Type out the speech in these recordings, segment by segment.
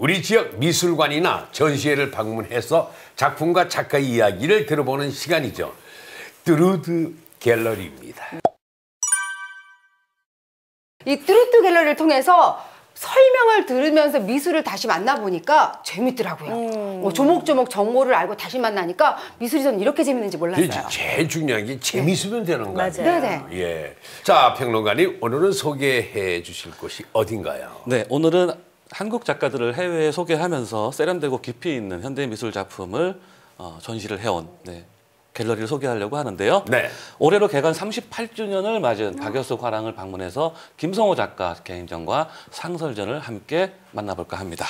우리 지역 미술관이나 전시회를 방문해서 작품과 작가의 이야기를 들어보는 시간이죠. 뚜루드 갤러리입니다. 이 뚜루드 갤러리를 통해서 설명을 들으면서 미술을 다시 만나보니까 재밌더라고요. 조목조목 정보를 알고 다시 만나니까 미술이 저는 이렇게 재밌는지 몰랐어요. 제일 중요한 게 재밌으면 되는 거예요. 네네. 예. 자, 평론가님, 오늘은 소개해 주실 곳이 어딘가요? 네, 오늘은 한국 작가들을 해외에 소개하면서 세련되고 깊이 있는 현대미술 작품을 전시를 해온 갤러리를 소개하려고 하는데요. 네. 올해로 개관 38주년을 맞은 박여숙 화랑을 방문해서 김성호 작가 개인전과 상설전을 함께 만나볼까 합니다.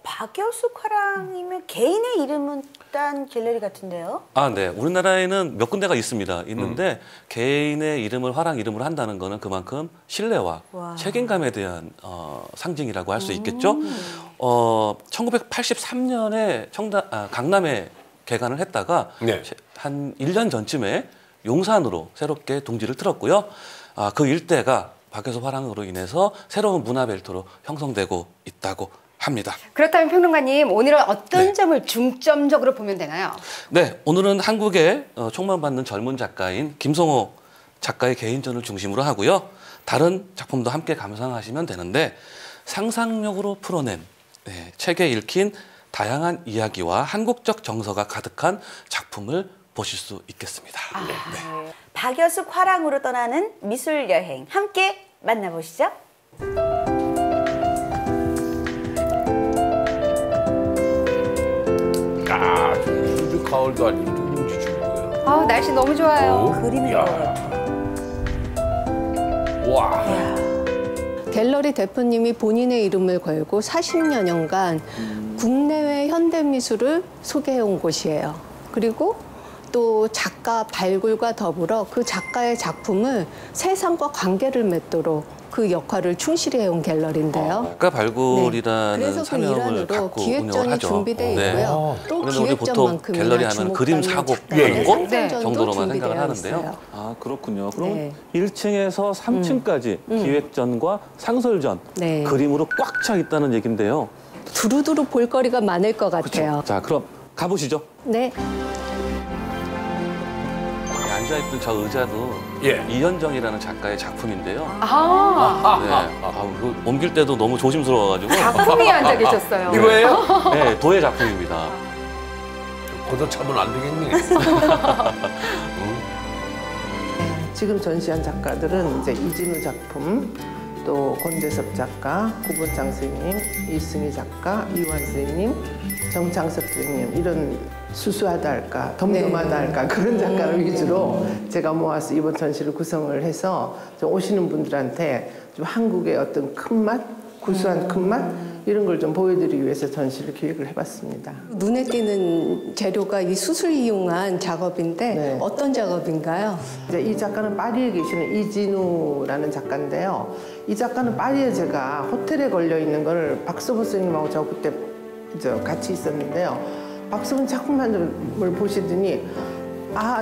박여숙 화랑이면 개인의 이름은 딴 갤러리 같은데요? 아, 네. 우리나라에는 몇 군데가 있는데 개인의 이름을 화랑 이름으로 한다는 거는 그만큼 신뢰와 책임감에 대한 상징이라고 할 수 있겠죠. 1983년에 강남에 개관을 했다가 한 1년 전쯤에 용산으로 새롭게 둥지를 틀었고요. 그 일대가 박여숙 화랑으로 인해서 새로운 문화벨트로 형성되고 있다고 합니다. 그렇다면 평론가님, 오늘은 어떤 점을 중점적으로 보면 되나요? 네, 오늘은 한국의 촉망받는 젊은 작가인 김성호 작가의 개인전을 중심으로 하고요. 다른 작품도 함께 감상하시면 되는데 상상력으로 풀어낸 책에 읽힌 다양한 이야기와 한국적 정서가 가득한 작품을 보실 수 있겠습니다. 박여숙 화랑으로 떠나는 미술 여행 함께 만나보시죠. 뚜루드 가을도 아니고 뚜루드 주고요. 날씨 너무 좋아요. 그림인 것 같아. 와. 갤러리 대표님이 본인의 이름을 걸고 40여 년간 국내외 현대미술을 소개해온 곳이에요. 그리고 또 작가 발굴과 더불어 그 작가의 작품을 세상과 관계를 맺도록 그 역할을 충실히 해온 갤러리인데요. 작가 발굴이라는 그래서 그 사명을 일환으로 갖고 운영을 기획전이 하죠. 준비되어 있고요. 또 그래서 우리 보통 갤러리 하면 그림 사고 곳 정도로만 생각을 하는데요. 아, 그렇군요. 그럼 1층에서 3층까지 기획전과 상설전, 그림으로 꽉 차 있다는 얘긴데요. 두루두루 볼거리가 많을 것 같아요. 자, 그럼 가보시죠. 네. 앉아있던 저 의자도 이현정이라는 작가의 작품인데요. 옮길 때도 너무 조심스러워가지고. 작품이 앉아 계셨어요. 이거예요? 네, 도예 작품입니다. 고도 차면 안 되겠니? 지금 전시한 작가들은 이제 이진우 작품, 또 권대섭 작가, 구본창 선생님, 이승희 작가, 이완 선생님, 정창섭 선생님 이런 수수하다 할까, 덤덤하다 할까 그런 작가를 위주로 제가 모아서 이번 전시를 구성을 해서 좀 오시는 분들한테 좀 한국의 어떤 큰 맛, 구수한 큰 맛 이런 걸 좀 보여드리기 위해서 전시를 기획을 해봤습니다. 눈에 띄는 재료가 이 수술 이용한 작업인데 어떤 작업인가요? 이제 이 작가는 파리에 계시는 이진우라는 작가인데요. 이 작가는 파리에 제가 호텔에 걸려 있는 걸 박서부 선생님하고 저 그때 같이 있었는데요. 박서부 작품을 보시더니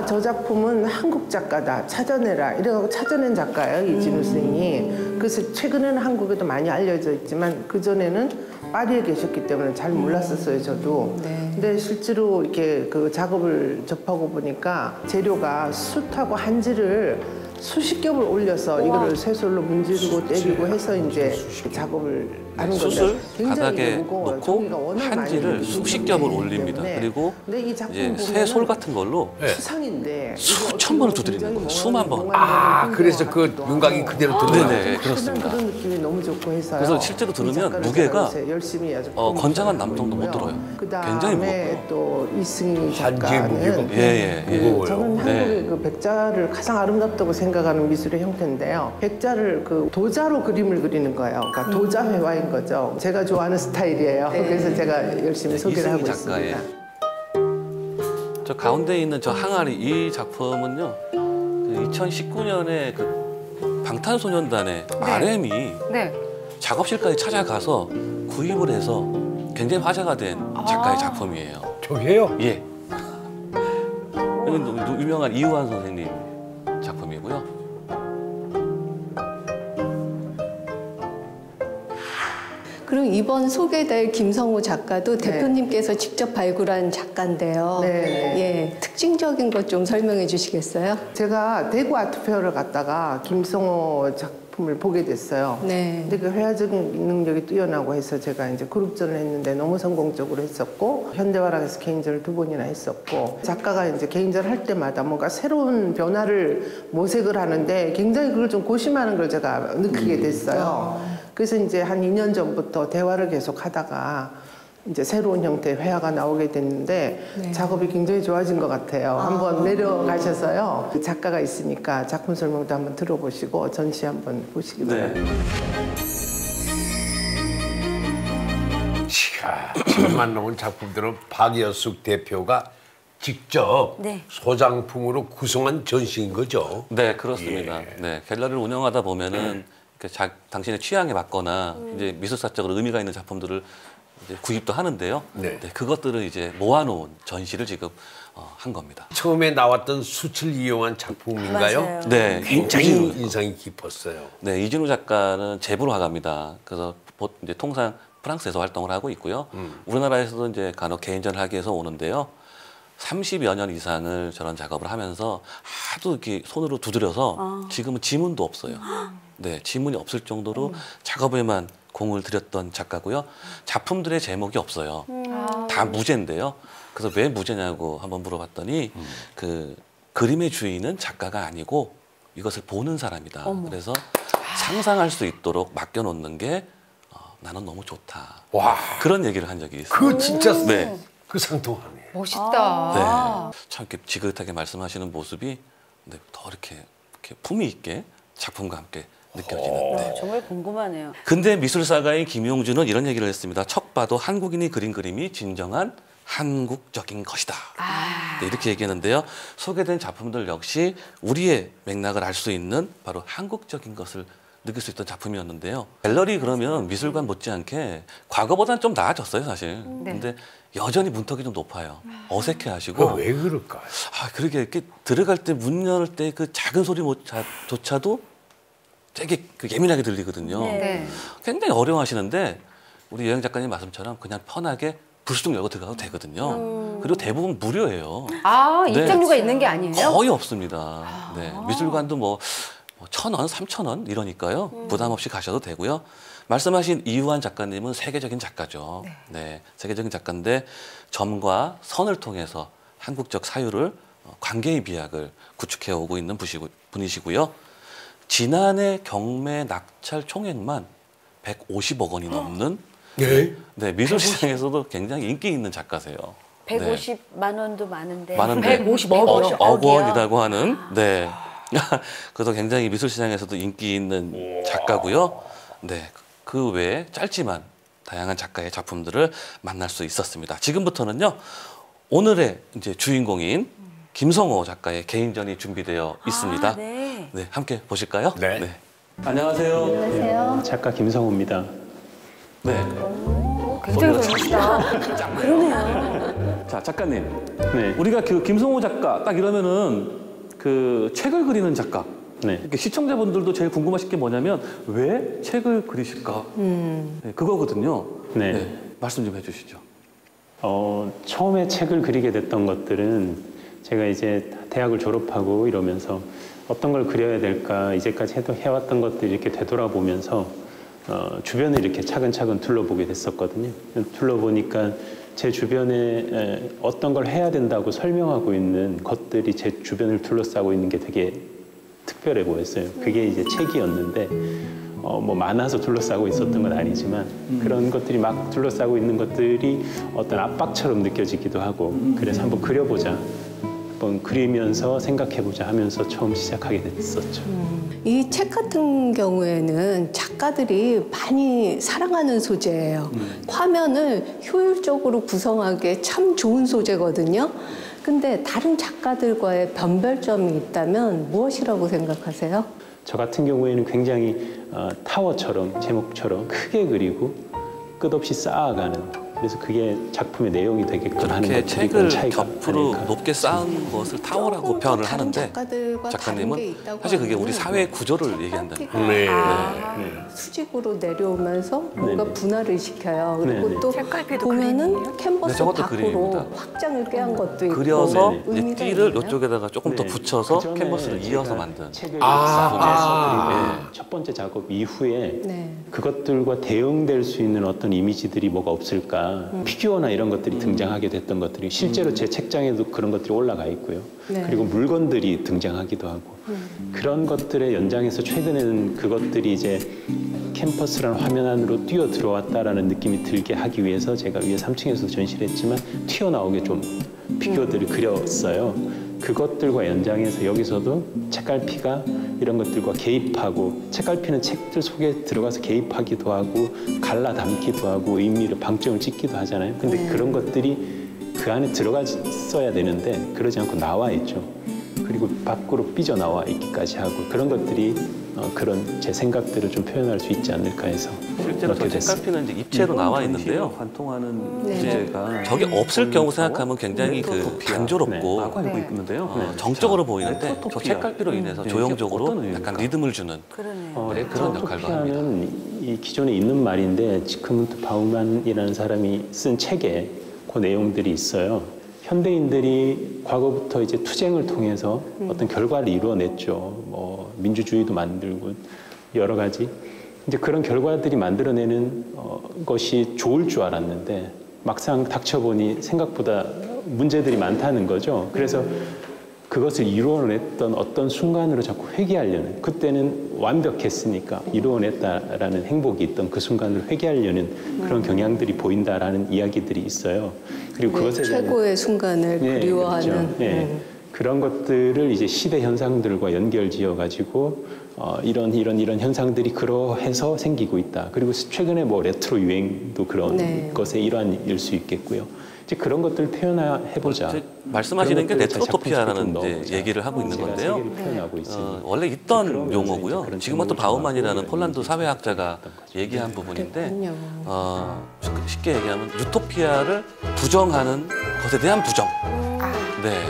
저 작품은 한국 작가다, 찾아내라 이래서 찾아낸 작가예요, 이진우 선생님이. 그래서 최근에는 한국에도 많이 알려져 있지만 그전에는 파리에 계셨기 때문에 잘 몰랐었어요, 저도. 근데 실제로 이렇게 그 작업을 접하고 보니까 재료가 숯하고 한지를 수십 겹을 올려서 이거를 쇠솔로 문지르고 때리고 해서 이제 작업을 하는 건데 숯을 굉장히 바닥에 무거워요. 놓고 한지를 수십 겹을 올립니다. 그리고 이제 쇠솔 같은 걸로 수상인데 수천 번을 두드리는 거예요. 수만 번. 그래서 그 윤곽이 그대로 들어가요. 네, 그렇습니다. 그런 느낌이 너무 좋고 해서요. 그래서 실제로 들으면 무게가 열심히 아주 건장한 남성도 못 들어요. 굉장히 무겁고요. 또 이승희 한지의 무게가 작가는 무거워요. 저는 한국의 그 백자를 가장 아름답다고 생각하는 미술의 형태인데요. 백자를 그 도자로 그림을 그리는 거예요. 그러니까 도자 회화인 거죠. 제가 좋아하는 스타일이에요. 그래서 제가 열심히 소개를 하고 있습니다. 저 가운데 있는 저 항아리 이 작품은요. 그 2019년에 그 방탄소년단의 RM이 작업실까지 찾아가서 구입을 해서 굉장히 화제가 된 작가의 작품이에요. 저게요? 예. 여기 유명한 이우환 선생님 작품이고요. 그럼 이번 소개될 김성호 작가도 대표님께서 직접 발굴한 작가인데요. 예, 특징적인 것 좀 설명해 주시겠어요? 제가 대구 아트페어를 갔다가 김성호 작품을 보게 됐어요. 근데 그 회화적인 능력이 뛰어나고 해서 제가 이제 그룹전을 했는데 너무 성공적으로 했었고, 현대화락에서 개인전을 2번이나 했었고, 작가가 이제 개인전 할 때마다 뭔가 새로운 변화를 모색을 하는데 굉장히 그걸 좀 고심하는 걸 제가 느끼게 됐어요. 그래서 이제 한 2년 전부터 대화를 계속 하다가 이제 새로운 형태의 회화가 나오게 됐는데 작업이 굉장히 좋아진 것 같아요. 한번 내려가셔서요. 그 작가가 있으니까 작품 설명도 한번 들어보시고 전시 한번 보시기 바랍니다. 지금 만나온 작품들은 박여숙 대표가 직접 소장품으로 구성한 전시인 거죠? 네, 그렇습니다. 네, 갤러리를 운영하다 보면은 당신의 취향에 맞거나 이제 미술사적으로 의미가 있는 작품들을 이제 구입도 하는데요. 그것들을 이제 모아놓은 전시를 지금 한 겁니다. 처음에 나왔던 숯을 이용한 작품인가요? 맞아요. 네, 굉장히 인상이 깊었어요. 네, 이진우 작가는 제불 화가입니다. 그래서 이제 통상 프랑스에서 활동을 하고 있고요. 우리나라에서도 이제 간혹 개인전을 하기 위해서 오는데요. 30여 년 이상을 저런 작업을 하면서 하도 이렇게 손으로 두드려서 지금은 지문도 없어요. 네, 지문이 없을 정도로 작업에만 공을 들였던 작가고요. 작품들의 제목이 없어요. 다 무제인데요. 그래서 왜 무제냐고 한번 물어봤더니 그 그림의 주인은 작가가 아니고 이것을 보는 사람이다. 그래서 상상할 수 있도록 맡겨놓는 게 나는 너무 좋다. 와, 그런 얘기를 한 적이 있어요. 그 진짜 네. 그 상통하네. 멋있다. 네. 참 이렇게 지긋하게 말씀하시는 모습이 더 이렇게 품위 있게 작품과 함께 느껴지는데. 정말 궁금하네요. 근데 미술사가인 김용준은 이런 얘기를 했습니다. 척 봐도 한국인이 그린 그림이 진정한 한국적인 것이다. 네, 이렇게 얘기했는데요. 소개된 작품들 역시 우리의 맥락을 알 수 있는 바로 한국적인 것을 느낄 수 있던 작품이었는데요. 갤러리 그러면 미술관 못지않게 과거보다는 좀 나아졌어요, 사실. 근데 여전히 문턱이 좀 높아요. 어색해하시고. 왜 그럴까요? 그러게 이렇게 들어갈 때 문 열 때 그 작은 소리조차도 되게 예민하게 들리거든요. 굉장히 어려워하시는데 우리 여행 작가님 말씀처럼 그냥 편하게 불쑥 열고 들어가도 되거든요. 그리고 대부분 무료예요. 입장료가 있는 게 아니에요? 거의 없습니다. 네, 미술관도 뭐 1,000원, 3,000원 이러니까요. 부담 없이 가셔도 되고요. 말씀하신 이유한 작가님은 세계적인 작가죠. 네, 세계적인 작가인데 점과 선을 통해서 한국적 사유를 관계의 비약을 구축해 오고 있는 분이시고요. 지난해 경매 낙찰 총액만 150억 원이 넘는 네, 미술시장에서도 굉장히 인기 있는 작가세요. 150만 원도 많은데. 150억 원이라고 하는. 네. 그래서 굉장히 미술시장에서도 인기 있는 작가고요. 네, 그 외에 짧지만 다양한 작가의 작품들을 만날 수 있었습니다. 지금부터는요, 오늘의 이제 주인공인 김성호 작가의 개인전이 준비되어 있습니다. 네, 함께 보실까요? 네. 안녕하세요. 안녕하세요. 작가 김성호입니다. 네. 굉장히 멋있다. 그러네요. 자, 작가님. 네. 우리가 그 김성호 작가 딱 이러면은 그 책을 그리는 작가. 이렇게 시청자분들도 제일 궁금하실 게 뭐냐면 왜 책을 그리실까? 네, 그거거든요. 네. 말씀 좀 해주시죠. 처음에 책을 그리게 됐던 것들은 제가 이제 대학을 졸업하고 이러면서 어떤 걸 그려야 될까 이제까지 해왔던 것들이 이렇게 되돌아보면서 주변을 이렇게 차근차근 둘러보게 됐었거든요. 둘러보니까 제 주변에 어떤 걸 해야 된다고 설명하고 있는 것들이 제 주변을 둘러싸고 있는 게 되게 특별해 보였어요. 그게 이제 책이었는데 뭐 많아서 둘러싸고 있었던 건 아니지만 그런 것들이 막 둘러싸고 있는 것들이 어떤 압박처럼 느껴지기도 하고 그래서 한번 그려보자. 한번 그리면서 생각해보자 하면서 처음 시작하게 됐었죠. 이 책 같은 경우에는 작가들이 많이 사랑하는 소재예요. 화면을 효율적으로 구성하기에 참 좋은 소재거든요. 근데 다른 작가들과의 변별점이 있다면 무엇이라고 생각하세요? 저 같은 경우에는 굉장히 타워처럼 제목처럼 크게 그리고 끝없이 쌓아가는 그래서 그게 작품의 내용이 되게끔 하는 그렇게 것들이 책을 차이가 겹으로 아닐까. 높게 쌓은 것을 타워라고 표현을 다른 하는데 작가들과 다른 게 작가님은 있다고 사실 그게 우리 하면은 사회 구조를 얘기한다는 거예요. 네. 수직으로 내려오면서 뭔가 네네. 분할을 시켜요. 그리고 네네. 또 색깔피도 보면은 네, 캔버스 저것도 밖으로 그림입니다. 확장을 꾀한 것도 있고 그려서 네네. 이제 의미가 띠를 있나요? 이쪽에다가 조금 더 네. 붙여서 그전에 캔버스를 이어서 제가 만든. 책을 아. 작성해서 첫 번째 작업 이후에 네. 그것들과 대응될 수 있는 어떤 이미지들이 뭐가 없을까. 피규어나 이런 것들이 등장하게 됐던 것들이 실제로 제 책장에도 그런 것들이 올라가 있고요. 네. 그리고 물건들이 등장하기도 하고 그런 것들의 연장에서 최근에는 그것들이 이제 캠퍼스라는 화면 안으로 뛰어 들어왔다라는 느낌이 들게 하기 위해서 제가 위에 3층에서 전시를 했지만 튀어나오게 좀 피규어들을 그렸어요. 그것들과 연장해서 여기서도 책갈피가 이런 것들과 개입하고 책갈피는 책들 속에 들어가서 개입하기도 하고 갈라 담기도 하고 의미를 방점을 찍기도 하잖아요. 근데 그런 것들이 그 안에 들어가 있어야 되는데 그러지 않고 나와 있죠. 그리고 밖으로 삐져나와 있기까지 하고 그런 것들이 그런 제 생각들을 좀 표현할 수 있지 않을까 해서 실제로 저 그렇게 됐습니다. 책갈피는 이제 입체로 나와 있는데요. 관통하는 네. 주제가 저게 없을 경우 생각하면 굉장히 그 메토토피아. 단조롭고 라고 알고 네. 있는데요. 정적으로 자, 보이는데 저 메토토피아. 책갈피로 인해서 네, 조형적으로 어떤 약간 의미입니까? 리듬을 주는 그러네요. 네, 그런 역할도 합니다. 레토토피아는 이 기존에 있는 말인데 지크문트 바우만이라는 사람이 쓴 책에 그 내용들이 있어요. 현대인들이 과거부터 이제 투쟁을 통해서 어떤 결과를 이루어냈죠. 뭐 민주주의도 만들고 여러 가지. 이제 그런 결과들이 만들어내는 것이 좋을 줄 알았는데 막상 닥쳐보니 생각보다 문제들이 많다는 거죠. 그래서 그것을 이루어냈던 어떤 순간으로 자꾸 회귀하려는, 그때는 완벽했으니까 이루어냈다라는 행복이 있던 그 순간을 회귀하려는 그런 경향들이 보인다라는 이야기들이 있어요. 그리고 그것에 대한 최고의 순간을 네, 그리워하는 그렇죠. 네. 그런 것들을 이제 시대 현상들과 연결지어 가지고 이런 현상들이 그러해서 생기고 있다. 그리고 최근에 뭐 레트로 유행도 그런 네. 것의 일환일 수 있겠고요. 이제 그런 것들을 표현해보자. 말씀하시는 게 그런 것들을 레트로토피아라는 작품 속에 좀 이제 얘기를 하고 있는 제가 건데요. 세계를 표현하고 있습니다. 원래 있던 그러면서 용어고요. 이제 그런 지금은 또 제목을 바우만이라는 정하고 폴란드 사회학자가 했던 거죠. 얘기한 부분인데 그렇군요. 쉽게 얘기하면 유토피아를 부정하는 것에 대한 부정. 네.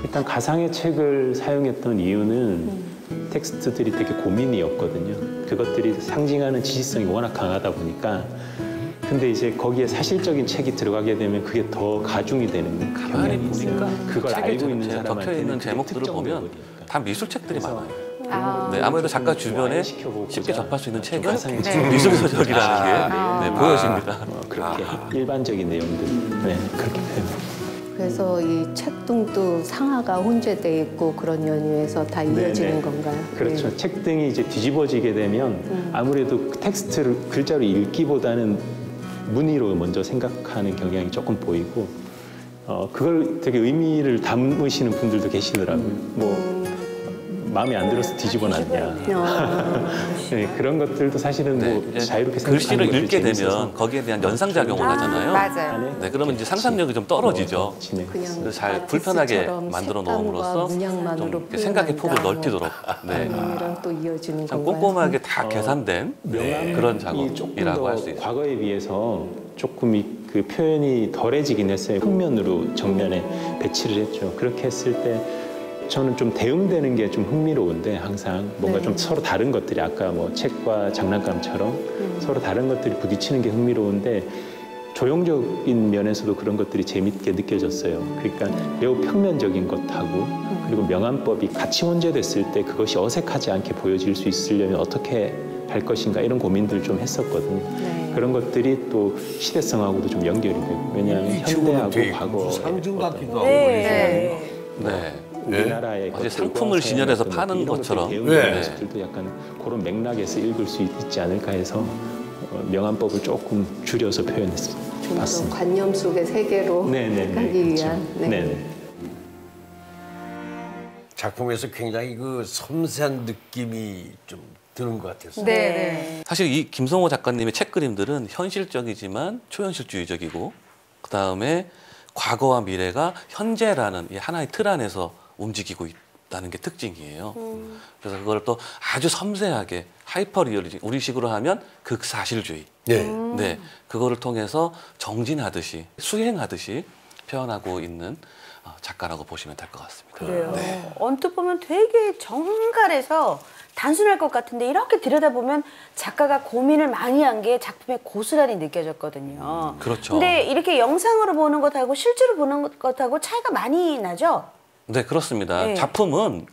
일단 가상의 책을 사용했던 이유는 텍스트들이 되게 고민이었거든요. 그것들이 상징하는 지시성이 워낙 강하다 보니까. 근데 이제 거기에 사실적인 책이 들어가게 되면 그게 더 가중이 되는 가만히 경향이 있어요. 보니까 그걸 책에 알고 있는 적혀 사람한테는 있는 그게 제목들을 특정돼 보면 버리니까. 다 미술책들이 그래서 많아요. 네, 아무래도 작가 주변에 시켜보고자 쉽게 접할 수 있는 책은 가상의 네. 책을 미술 서적이라는 게 네, 보여집니다. 그렇게 일반적인 내용들 그렇게 표현해요. 그래서 이 책등도 상하가 혼재돼 있고 그런 연유에서 다 이어지는 네네. 건가요? 그렇죠. 네. 책등이 이제 뒤집어지게 되면 아무래도 텍스트를 글자로 읽기보다는 문의로 먼저 생각하는 경향이 조금 보이고 그걸 되게 의미를 담으시는 분들도 계시더라고요. 뭐 마음에 안 들어서 뒤집어놨냐. 네, 그런 것들도 사실은 뭐 이제 자유롭게 글씨를 생각하는 것들이 읽게 재밌어서 되면 거기에 대한 연상작용을 하잖아요. 맞아요. 네, 그러면 이제 상상력이 좀 떨어지죠. 그냥 그래서 잘 불편하게 아티스트처럼 만들어 색감과 놓음으로써 좀 문양만으로 이렇게 생각의 폭을 표현한다, 넓히도록 네. 이랑 또 이어지는 참 건가요? 꼼꼼하게 다 계산된 그런 명암이 조금 작업이라고 더 할 수 있어요. 과거에 비해서 조금 그 표현이 덜해지긴 했어요. 평면으로 정면에 배치를 했죠. 그렇게 했을 때 저는 좀 대응되는 게 좀 흥미로운데 항상 뭔가 네. 좀 서로 다른 것들이 아까 뭐 책과 장난감처럼 서로 다른 것들이 부딪히는 게 흥미로운데 조형적인 면에서도 그런 것들이 재밌게 느껴졌어요. 그러니까 매우 평면적인 것하고 그리고 명암법이 같이 혼재됐을 때 그것이 어색하지 않게 보여질 수 있으려면 어떻게 할 것인가 이런 고민들을 좀 했었거든요. 네. 그런 것들이 또 시대성하고도 좀 연결이 되고 왜냐하면 이 친구는 현대하고 되게 과거 상징 같기도 하고. 네. 네. 우리나라의 어제 것들과 상품을 진열해서 서양의 파는 어떤 이런 것처럼. 것들이 네. 대응되는 모습들도 약간 그런 맥락에서 읽을 수 있지 않을까 해서 명암법을 조금 줄여서 표현했습니다. 좀 더 봤습니다. 관념 속의 세계로 네네네. 가기 위한 그렇죠. 네네. 작품에서 굉장히 그 섬세한 느낌이 좀 드는 것 같았어요. 네. 사실 이 김성호 작가님의 책 그림들은 현실적이지만 초현실주의적이고 그다음에 과거와 미래가 현재라는 이 하나의 틀 안에서 움직이고 있다는 게 특징이에요. 그래서 그걸 또 아주 섬세하게 하이퍼 리얼리즘, 우리식으로 하면 극사실주의. 네. 네, 그거를 통해서 정진하듯이 수행하듯이 표현하고 있는 작가라고 보시면 될 것 같습니다. 그래요. 네. 언뜻 보면 되게 정갈해서 단순할 것 같은데 이렇게 들여다보면 작가가 고민을 많이 한 게 작품에 고스란히 느껴졌거든요. 그렇죠. 근데 이렇게 영상으로 보는 것하고 실제로 보는 것하고 차이가 많이 나죠? 네, 그렇습니다. 네. 작품은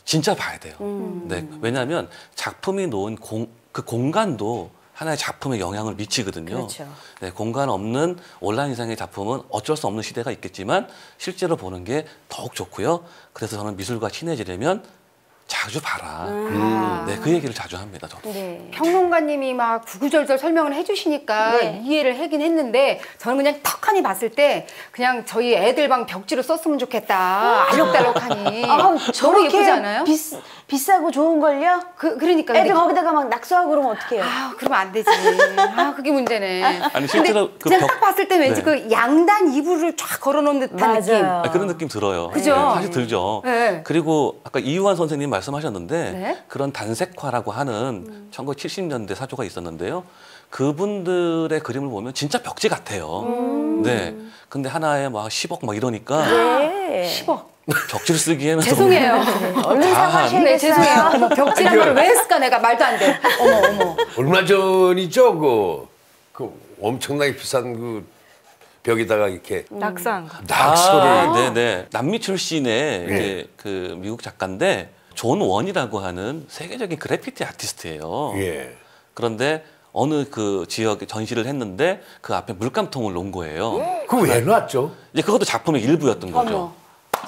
진짜 봐야 돼요. 네, 왜냐하면 작품이 놓은 그 공간도 하나의 작품에 영향을 미치거든요. 그렇죠. 네, 공간 없는 온라인상의 작품은 어쩔 수 없는 시대가 있겠지만 실제로 보는 게 더욱 좋고요. 그래서 저는 미술과 친해지려면 자주 봐라. 네, 그 얘기를 자주 합니다. 저도. 네. 평론가님이 막 구구절절 설명을 해주시니까 네. 이해를 하긴 했는데 저는 그냥 턱하니 봤을 때 그냥 저희 애들 방 벽지로 썼으면 좋겠다. 알록달록하니. 너무 예쁘지 저렇게 않아요? 비싸고 좋은 걸요? 그러니까. 애들 근데 거기다가 막 낙서하고 그러면 어떡해요? 그러면 안 되지. 그게 문제네. 아니 실제로 근데 그냥 딱 봤을 때 왠지 네. 그 양단 이불을 쫙 걸어놓은 듯한 느낌. 그런 느낌 들어요. 그죠? 네, 사실 들죠. 네. 그리고 아까 이유환 선생님 말씀하셨는데 네. 그런 단색화라고 하는 1970년대 사조가 있었는데요. 그분들의 그림을 보면 진짜 벽지 같아요. 네. 근데 하나에 막 10억 막 이러니까 네. 10억. 벽지를 쓰기에는 죄송해요. 얼른 사과하셔야겠어요. 네, 죄송해요. 어머, 벽지란 걸 왜 했을까 내가 말도 안 돼. 어머. 얼마 전이죠. 그 엄청나게 비싼 그 벽에다가 이렇게 낙상. 낙서를. 네네. 남미 출신의 이제 그 미국 작가인데 존 원이라고 하는 세계적인 그래피티 아티스트예요. 예. 그런데 어느 그 지역에 전시를 했는데 그 앞에 물감통을 놓은 거예요. 그거 왜 놨죠? 이제 그것도 작품의 일부였던 거죠.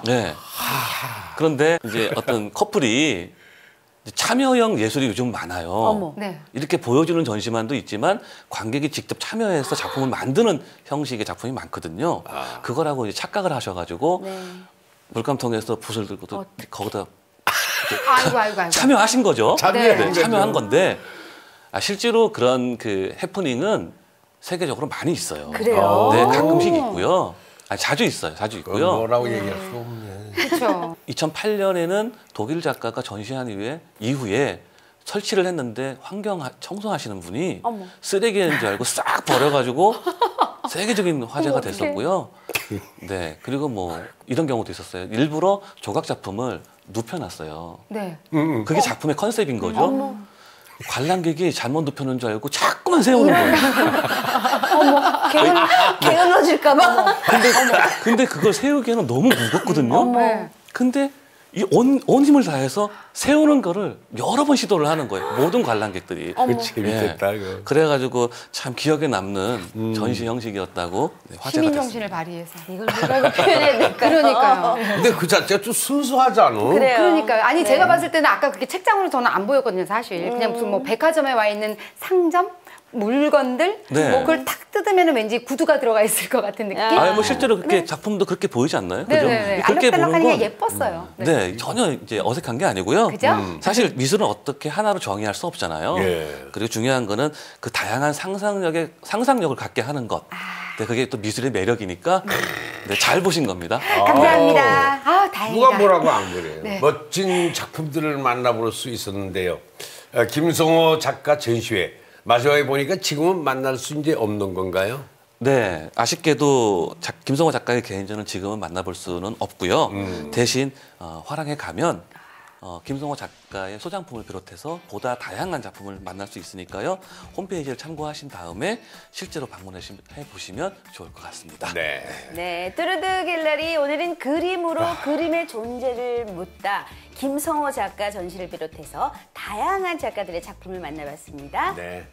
네. 그런데 이제 어떤 커플이 참여형 예술이 요즘 많아요. 네. 이렇게 보여주는 전시만도 있지만 관객이 직접 참여해서 작품을 만드는 형식의 작품이 많거든요. 그거라고 이제 착각을 하셔가지고 물감통에서 붓을 들고 또 거기다 아이고. 참여하신 거죠. 참여한 거죠. 참여한 건데 실제로 그런 그 해프닝은 세계적으로 많이 있어요. 그래요? 네, 가끔씩 있고요. 자주 있어요. 자주 있고요. 뭐라고 얘기할 수 없네. 그렇죠. 2008년에는 독일 작가가 전시한 이후에 설치를 했는데 청소하시는 분이 쓰레기인 줄 알고 싹 버려가지고 세계적인 화제가 됐었고요. 네, 그리고 뭐 이런 경우도 있었어요. 일부러 조각 작품을 눕혀놨어요. 네. 그게 작품의 컨셉인 거죠. 관람객이 잘못 눕혀놓은 줄 알고 자꾸만 세우는 거예요. 게을러질까봐. 근데 그걸 세우기에는 너무 무겁거든요. 네. 근데 이 온 힘을 다해서 세우는 거를 여러 번 시도를 하는 거예요. 모든 관람객들이. 재밌겠다. 그거. 그래가지고 참 기억에 남는 전시 형식이었다고 화제가 시민 됐습니다. 정신을 발휘해서. 이걸 뭐라고 표현해야 될까요? 그러니까요. 근데 그 자체가 좀 순수하잖아. 그래요. 그러니까요. 아니 제가 봤을 때는 아까 그렇게 책장으로 저는 안 보였거든요, 사실. 그냥 무슨 뭐 백화점에 와 있는 상점? 물건들? 네. 뭐 그걸 탁 뜯으면 왠지 구두가 들어가 있을 것 같은 느낌? 뭐 실제로 그렇게 작품도 그렇게 보이지 않나요? 그죠? 네네네. 그렇게 보는 알록달록하니 건 예뻤어요. 네, 전혀 이제 어색한 게 아니고요. 그죠? 사실 미술은 어떻게 하나로 정의할 수 없잖아요. 예. 그리고 중요한 거는 그 다양한 상상력을 갖게 하는 것. 네, 그게 또 미술의 매력이니까 네, 잘 보신 겁니다. 감사합니다. 다행이다. 누가 뭐라고 안 그래요. 네. 멋진 작품들을 만나볼 수 있었는데요. 김성호 작가 전시회. 마지막에 보니까 지금은 만날 수 이제 없는 건가요? 네, 아쉽게도 김성호 작가의 개인전은 지금은 만나볼 수는 없고요. 대신 화랑에 가면 김성호 작가의 소장품을 비롯해서 보다 다양한 작품을 만날 수 있으니까요. 홈페이지를 참고하신 다음에 실제로 방문해 보시면 좋을 것 같습니다. 네. 네, 뚜르드 갤러리 오늘은 그림으로 그림의 존재를 묻다. 김성호 작가 전시를 비롯해서 다양한 작가들의 작품을 만나봤습니다. 네.